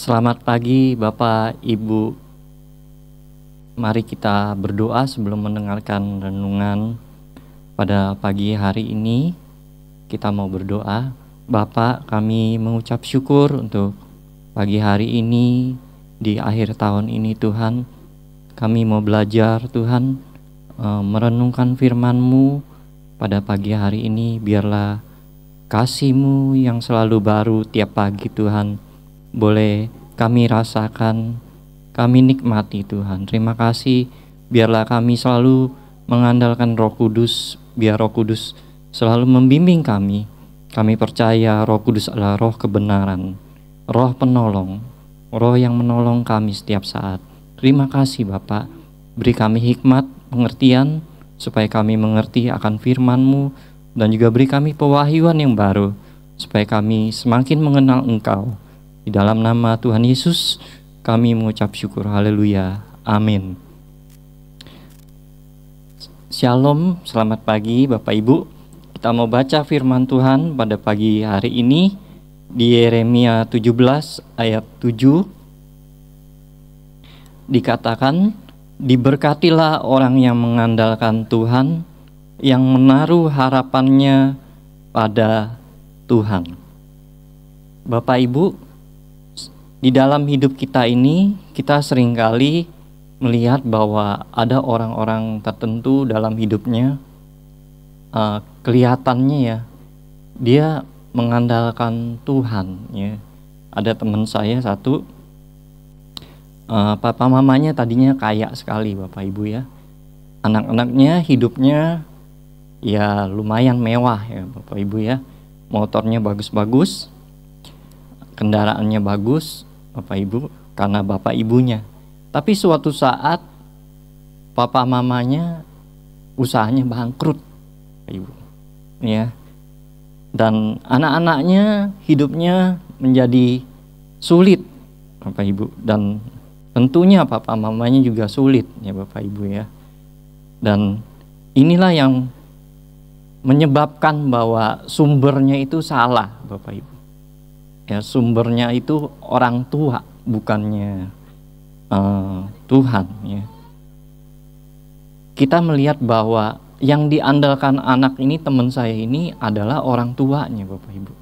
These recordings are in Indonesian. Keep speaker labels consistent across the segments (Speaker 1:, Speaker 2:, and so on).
Speaker 1: Selamat pagi Bapak, Ibu. Mari kita berdoa sebelum mendengarkan renungan pada pagi hari ini. Kita mau berdoa. Bapak, kami mengucap syukur untuk pagi hari ini, di akhir tahun ini Tuhan. Kami mau belajar Tuhan, merenungkan firman-Mu pada pagi hari ini. Biarlah kasih-Mu yang selalu baru tiap pagi Tuhan boleh kami rasakan, kami nikmati Tuhan. Terima kasih, biarlah kami selalu mengandalkan Roh Kudus, biar Roh Kudus selalu membimbing kami. Kami percaya Roh Kudus adalah Roh kebenaran, Roh penolong, Roh yang menolong kami setiap saat. Terima kasih Bapak, beri kami hikmat, pengertian, supaya kami mengerti akan firman-Mu, dan juga beri kami pewahyuan yang baru, supaya kami semakin mengenal Engkau. Di dalam nama Tuhan Yesus kami mengucap syukur. Haleluya. Amin. Shalom, selamat pagi Bapak Ibu. Kita mau baca firman Tuhan pada pagi hari ini di Yeremia 17 ayat 7. Dikatakan, diberkatilah orang yang mengandalkan Tuhan, yang menaruh harapannya pada Tuhan. Bapak Ibu, di dalam hidup kita ini, kita seringkali melihat bahwa ada orang-orang tertentu dalam hidupnya, kelihatannya ya, dia mengandalkan Tuhan. Ya. Ada teman saya satu, papa mamanya tadinya kaya sekali Bapak Ibu ya. Anak-anaknya hidupnya ya lumayan mewah ya Bapak Ibu ya. Motornya bagus-bagus, kendaraannya bagus Bapak Ibu, karena bapak ibunya. Tapi suatu saat papa mamanya usahanya bangkrut Bapak Ibu ya. Dan anak-anaknya hidupnya menjadi sulit Bapak Ibu, dan tentunya papa mamanya juga sulit ya Bapak Ibu ya. Dan inilah yang menyebabkan bahwa sumbernya itu salah Bapak Ibu. Ya, sumbernya itu orang tua, bukannya Tuhan ya. Kita melihat bahwa yang diandalkan anak ini, teman saya ini adalah orang tuanya Bapak Ibu.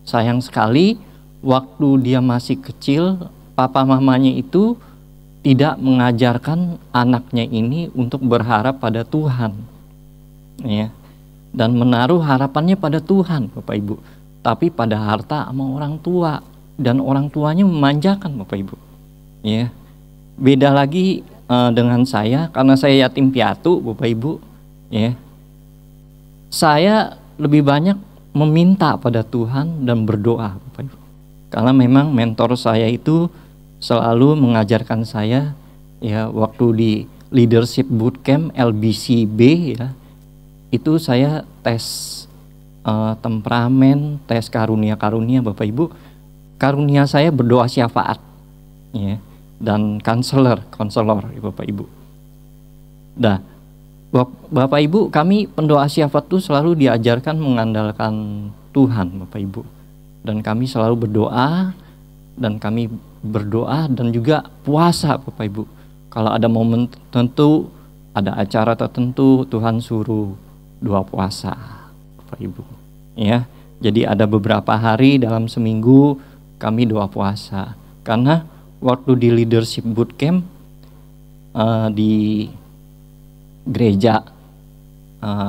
Speaker 1: Sayang sekali waktu dia masih kecil, papa mamanya itu tidak mengajarkan anaknya ini untuk berharap pada Tuhan ya, dan menaruh harapannya pada Tuhan Bapak Ibu, tapi pada harta sama orang tua, dan orang tuanya memanjakan Bapak Ibu ya. Beda lagi dengan saya, karena saya yatim piatu Bapak Ibu ya. Saya lebih banyak meminta pada Tuhan dan berdoa Bapak Ibu, karena memang mentor saya itu selalu mengajarkan saya ya. Waktu di leadership bootcamp LBCB ya, itu saya tes temperamen, tes karunia-karunia Bapak Ibu. Karunia saya berdoa syafaat ya, dan konselor ya Bapak Ibu. Nah, Bapak Ibu, kami pendoa syafaat itu selalu diajarkan mengandalkan Tuhan Bapak Ibu. Dan kami selalu berdoa, dan kami berdoa dan juga puasa Bapak Ibu. Kalau ada momen tertentu, ada acara tertentu, Tuhan suruh doa puasa Bapak Ibu ya. Jadi ada beberapa hari dalam seminggu kami doa puasa, karena waktu di leadership bootcamp di gereja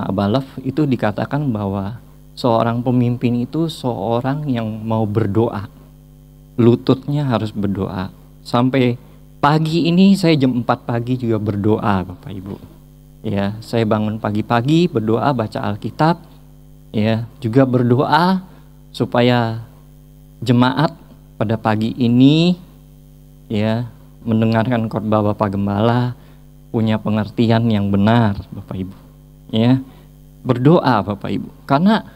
Speaker 1: Abalef itu dikatakan bahwa seorang pemimpin itu seorang yang mau berdoa, lututnya harus berdoa. Sampai pagi ini saya jam 4 pagi juga berdoa Bapak Ibu ya. Saya bangun pagi-pagi berdoa, baca Alkitab ya, juga berdoa supaya jemaat pada pagi ini ya mendengarkan khotbah Bapak Gembala, punya pengertian yang benar Bapak Ibu ya. Berdoa Bapak Ibu, karena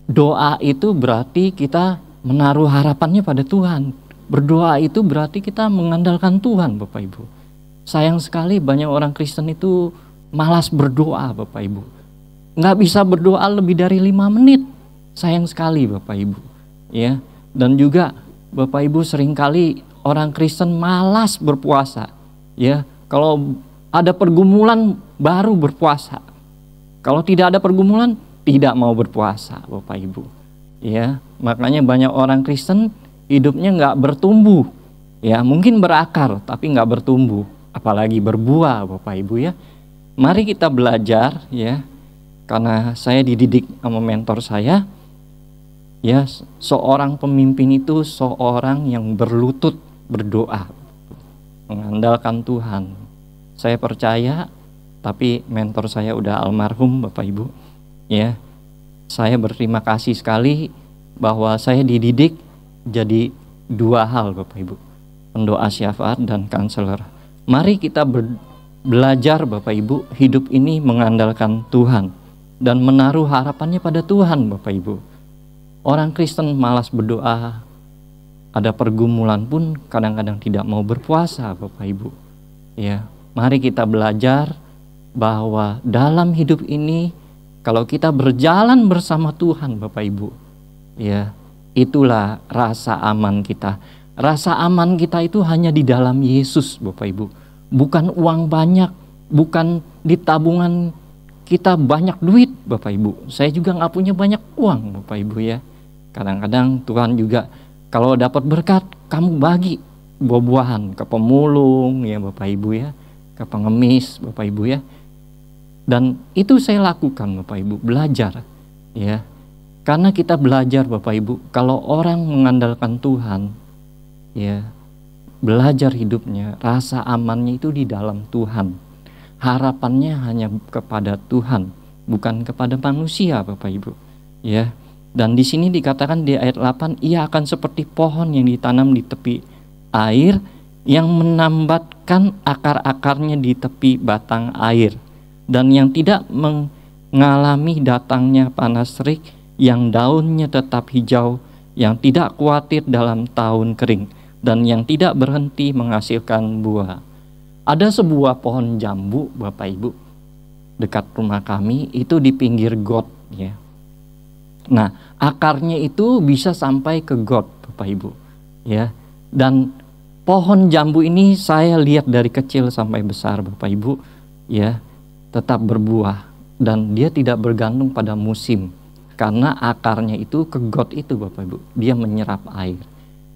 Speaker 1: doa itu berarti kita menaruh harapannya pada Tuhan. Berdoa itu berarti kita mengandalkan Tuhan Bapak Ibu. Sayang sekali banyak orang Kristen itu malas berdoa Bapak Ibu, nggak bisa berdoa lebih dari 5 menit. Sayang sekali Bapak Ibu ya. Dan juga Bapak Ibu seringkali orang Kristen malas berpuasa. Ya, kalau ada pergumulan baru berpuasa. Kalau tidak ada pergumulan tidak mau berpuasa, Bapak Ibu. Ya, makanya banyak orang Kristen hidupnya nggak bertumbuh. Ya, mungkin berakar tapi nggak bertumbuh, apalagi berbuah, Bapak Ibu ya. Mari kita belajar ya. Karena saya dididik sama mentor saya, ya, seorang pemimpin itu seorang yang berlutut berdoa, mengandalkan Tuhan. Saya percaya, tapi mentor saya udah almarhum, Bapak Ibu. Ya, saya berterima kasih sekali bahwa saya dididik jadi dua hal, Bapak Ibu, pendoa syafaat dan konselor. Mari kita belajar, Bapak Ibu, hidup ini mengandalkan Tuhan dan menaruh harapannya pada Tuhan, Bapak Ibu. Orang Kristen malas berdoa, ada pergumulan pun kadang-kadang tidak mau berpuasa, Bapak Ibu. Ya, mari kita belajar bahwa dalam hidup ini kalau kita berjalan bersama Tuhan, Bapak Ibu, ya, itulah rasa aman kita. Rasa aman kita itu hanya di dalam Yesus, Bapak Ibu. Bukan uang banyak, bukan di tabungan kita banyak duit, Bapak Ibu. Saya juga nggak punya banyak uang, Bapak Ibu ya. Kadang-kadang Tuhan juga kalau dapat berkat, kamu bagi buah-buahan ke pemulung ya Bapak Ibu ya, ke pengemis Bapak Ibu ya. Dan itu saya lakukan, Bapak Ibu, belajar ya. Karena kita belajar, Bapak Ibu, kalau orang mengandalkan Tuhan ya, belajar hidupnya, rasa amannya itu di dalam Tuhan. Harapannya hanya kepada Tuhan, bukan kepada manusia, Bapak Ibu. Ya. Dan di sini dikatakan di ayat 8, ia akan seperti pohon yang ditanam di tepi air, yang menambatkan akar-akarnya di tepi batang air, dan yang tidak mengalami datangnya panas terik, yang daunnya tetap hijau, yang tidak khawatir dalam tahun kering, dan yang tidak berhenti menghasilkan buah. Ada sebuah pohon jambu, Bapak Ibu, dekat rumah kami, itu di pinggir got ya. Nah, akarnya itu bisa sampai ke got, Bapak Ibu ya. Dan pohon jambu ini saya lihat dari kecil sampai besar, Bapak Ibu ya, tetap berbuah dan dia tidak bergantung pada musim. Karena akarnya itu ke got itu, Bapak Ibu, dia menyerap air.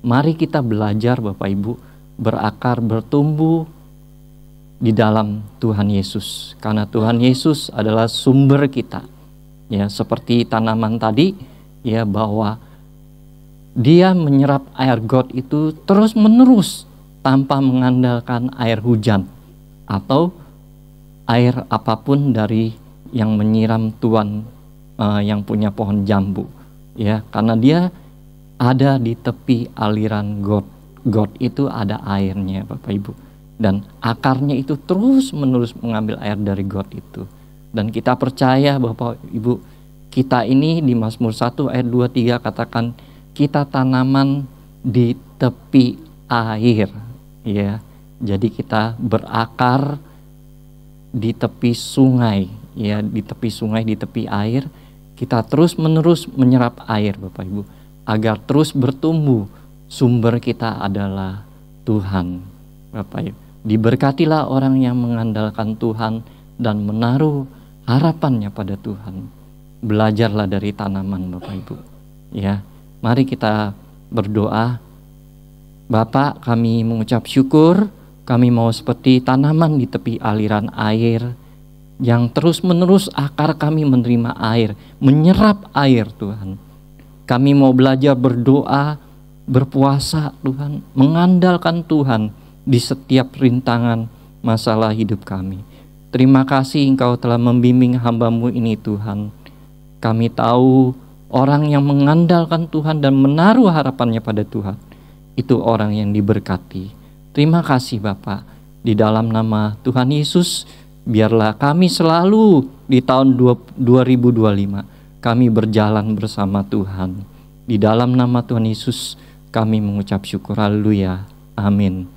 Speaker 1: Mari kita belajar, Bapak Ibu, berakar, bertumbuh di dalam Tuhan Yesus, karena Tuhan Yesus adalah sumber kita ya, seperti tanaman tadi ya, bahwa dia menyerap air got itu terus menerus tanpa mengandalkan air hujan atau air apapun dari yang menyiram Tuhan yang punya pohon jambu ya, karena dia ada di tepi aliran got. Got itu ada airnya, Bapak Ibu. Dan akarnya itu terus menerus mengambil air dari got itu. Dan kita percaya Bapak Ibu, kita ini di Mazmur 1 ayat 2-3 katakan, kita tanaman di tepi air ya. Jadi kita berakar di tepi sungai ya, di tepi sungai, di tepi air. Kita terus menerus menyerap air, Bapak Ibu, agar terus bertumbuh. Sumber kita adalah Tuhan, Bapak Ibu. Diberkatilah orang yang mengandalkan Tuhan dan menaruh harapannya pada Tuhan. Belajarlah dari tanaman, Bapak Ibu ya. Mari kita berdoa. Bapak, kami mengucap syukur, kami mau seperti tanaman di tepi aliran air, yang terus menerus akar kami menerima air, menyerap air Tuhan. Kami mau belajar berdoa, berpuasa Tuhan, mengandalkan Tuhan di setiap rintangan masalah hidup kami. Terima kasih Engkau telah membimbing hamba-Mu ini Tuhan. Kami tahu orang yang mengandalkan Tuhan dan menaruh harapannya pada Tuhan, itu orang yang diberkati. Terima kasih Bapak. Di dalam nama Tuhan Yesus, biarlah kami selalu di tahun 2025 kami berjalan bersama Tuhan. Di dalam nama Tuhan Yesus kami mengucap syukur. Haleluya. Amin.